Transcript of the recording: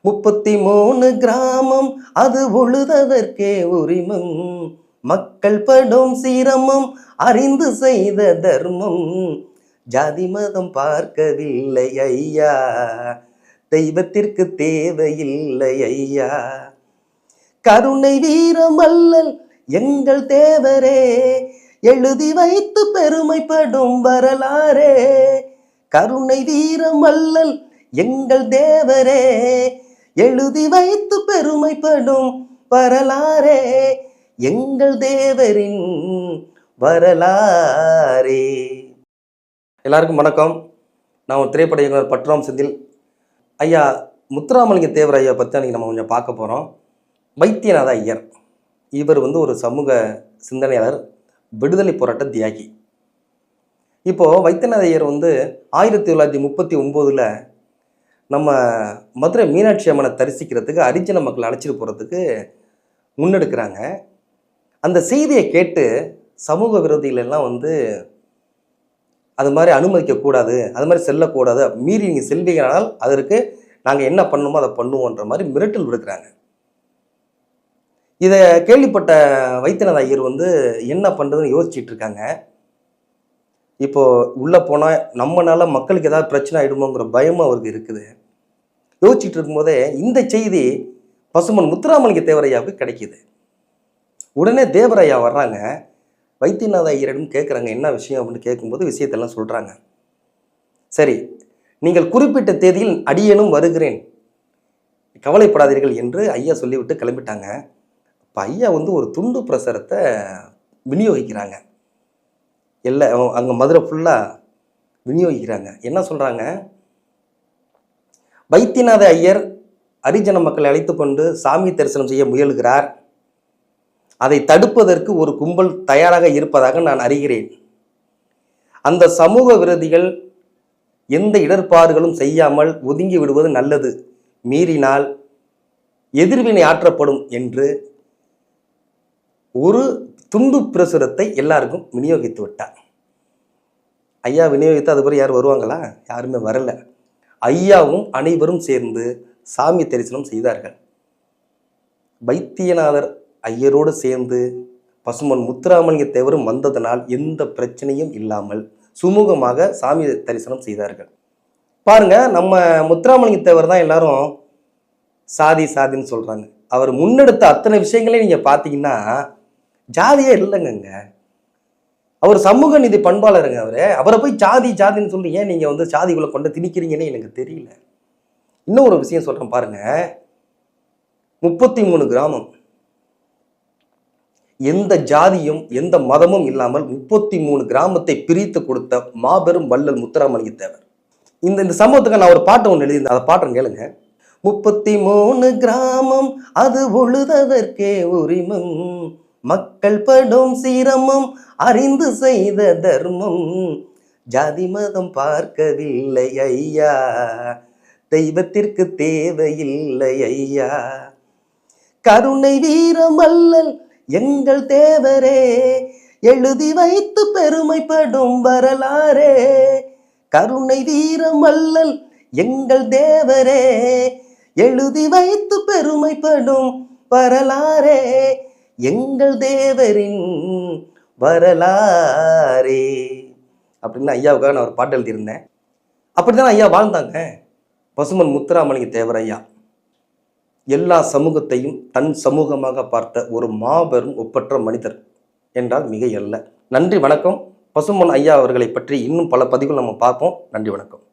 33 கிராமம் அது உழுததற்கே உரிமம், மக்கள் படும் சிரமம் அறிந்து செய்த தர்மம், ஜாதி மதம் பார்க்கவில்லை ஐயா, தெய்வத்திற்கு தேவையில்லை ஐயா. கருணை வீரம் அல்லல் எங்கள் தேவரே, எழுதி வைத்து பெருமைப்படும் வரலாறே. கருணை வீரம் அல்லல் எங்கள் தேவரே, எழுதி வைத்து பெருமைப்படும் வரலாறே, எங்கள் தேவரின் வரலாறே. எல்லாருக்கும் வணக்கம். நான் ஒரு திரைப்பட இயக்குனர் பட்ராம் செந்தில். ஐயா முத்துராமலிங்க தேவர் ஐயா பற்றி அன்றைக்கி நம்ம கொஞ்சம் பார்க்க போகிறோம். வைத்தியநாத ஐயர் இவர் ஒரு சமூக சிந்தனையாளர், விடுதலை போராட்ட தியாகி. இப்போது வைத்தியநாத ஐயர் 1939 நம்ம மதுரை மீனாட்சி அம்மனை தரிசிக்கிறதுக்கு ஹரிஜன மக்கள் அழைச்சிட்டு போகிறதுக்கு முன்னெடுக்கிறாங்க. அந்த செய்தியை கேட்டு சமூக விரோதிகள் எல்லாம் அது மாதிரி அனுமதிக்கக்கூடாது, அது மாதிரி செல்லக்கூடாது, மீறி நீங்கள் செல்வீங்கனால் அதற்கு நாங்கள் என்ன பண்ணணுமோ அதை பண்ணுவோன்ற மாதிரி மிரட்டல் விடுக்கிறாங்க. இதை கேள்விப்பட்ட வைத்தியநாத ஐயர் என்ன பண்ணுறதுன்னு யோசிச்சுட்டு இருக்காங்க. இப்போது உள்ளே போனால் நம்மளால மக்களுக்கு ஏதாவது பிரச்சனை ஆகிடுமோங்கிற பயமும் அவருக்கு இருக்குது. யோசிச்சுட்டு இருக்கும்போதே இந்த செய்தி பசுமன் முத்துராமலிங்க தேவரையாவுக்கு கிடைக்கிது. உடனே தேவரையா வர்றாங்க, வைத்தியநாத ஐயரிடம் கேட்குறாங்க என்ன விஷயம் அப்படின்னு கேட்கும்போது விஷயத்தெல்லாம் சொல்கிறாங்க. சரி, நீங்கள் குறிப்பிட்ட தேதியில் அடியேனும் வருகிறேன், கவலைப்படாதீர்கள் என்று ஐயா சொல்லிவிட்டு கிளம்பிட்டாங்க. இப்போ ஐயா ஒரு துண்டு பிரசுரத்தை விநியோகிக்கிறாங்க. அங்கே மதுரை ஃபுல்லாக விநியோகிக்கிறாங்க. என்ன சொல்கிறாங்க, வைத்தியநாத ஐயர் ஹரிஜன மக்களை அழைத்து கொண்டு சாமி தரிசனம் செய்ய முயல்கிறார். அதை தடுப்பதற்கு ஒரு கும்பல் தயாராக இருப்பதாக நான் அறிகிறேன். அந்த சமூக விரோதிகள் எந்த இடர்பாடுகளும் செய்யாமல் ஒதுங்கி விடுவது நல்லது, மீறினால் எதிர்வினை ஆற்றப்படும் என்று ஒரு துண்டு பிரசுரத்தை எல்லாருக்கும் விநியோகித்து விட்டார். ஐயா விநியோகித்து அது பிறகு யார் வருவாங்களா? யாருமே வரல. ஐயாவும் அனைவரும் சேர்ந்து சாமி தரிசனம் செய்தார்கள். வைத்தியநாதர் ஐயரோடு சேர்ந்து பசுமன் முத்துராமலிங்க தேவரும் வந்ததனால் எந்த பிரச்சனையும் இல்லாமல் சுமூகமாக சாமி தரிசனம் செய்தார்கள். பாருங்க, நம்ம முத்துராமலிங்க தேவர் தான் எல்லாரும் சாதி சாதின்னு சொல்றாங்க. அவர் முன்னெடுத்த அத்தனை விஷயங்களையும் நீங்க பார்த்தீங்கன்னா ஜாதியே இல்லைங்க. அவர் சமூக நீதி பண்பாளருங்க. அவரை போய் ஜாதி ஜாதின்னு சொல்லி ஏன் நீங்க ஜாதிகளை கொண்டு திணிக்கிறீங்கன்னு எனக்கு தெரியல. இன்னும் ஒரு விஷயம் சொல்றேன் பாருங்க, 33 கிராமம், எந்த ஜாதியும் எந்த மதமும் இல்லாமல் 33 கிராமத்தை பிரித்து கொடுத்த மாபெரும் வள்ளல் முத்துராமலிங்க தேவர். இந்த சம்பவத்துக்கு நான் ஒரு பாட்டை ஒன்று எழுதியிருந்தேன், அதை பாட்டை கேளுங்க. 33 கிராமம் அது உழுததற்கே உரிமம், மக்கள் படும் சிரமம் அறிந்து செய்த தர்மம், ஜாதி மதம் பார்க்கவில்லை ஐயா, தெய்வத்திற்கு தேவையில்லை ஐயா. கருணை வீரம் அல்லல் எங்கள் தேவரே, எழுதி வைத்து பெருமைப்படும் வரலாறே. கருணை வீரம் அல்லல் எங்கள் தேவரே, எழுதி வைத்து பெருமைப்படும் வரலாறே, எங்கள் தேவரின் வரலாறே அப்படின்னு ஐயாவுக்காக நான் ஒரு பாட்டு எழுதியிருந்தேன். அப்படித்தான் ஐயா வாழ்ந்தாங்க. பசுமன் முத்துராமலிங்க தேவர் ஐயா எல்லா சமூகத்தையும் தன் சமூகமாக பார்த்த ஒரு மாபெரும் ஒப்பற்ற மனிதர் என்றால் மிக அல்ல. நன்றி, வணக்கம். பசுமன் ஐயா அவர்களை பற்றி இன்னும் பல பதிவுகள் நம்ம பார்ப்போம். நன்றி, வணக்கம்.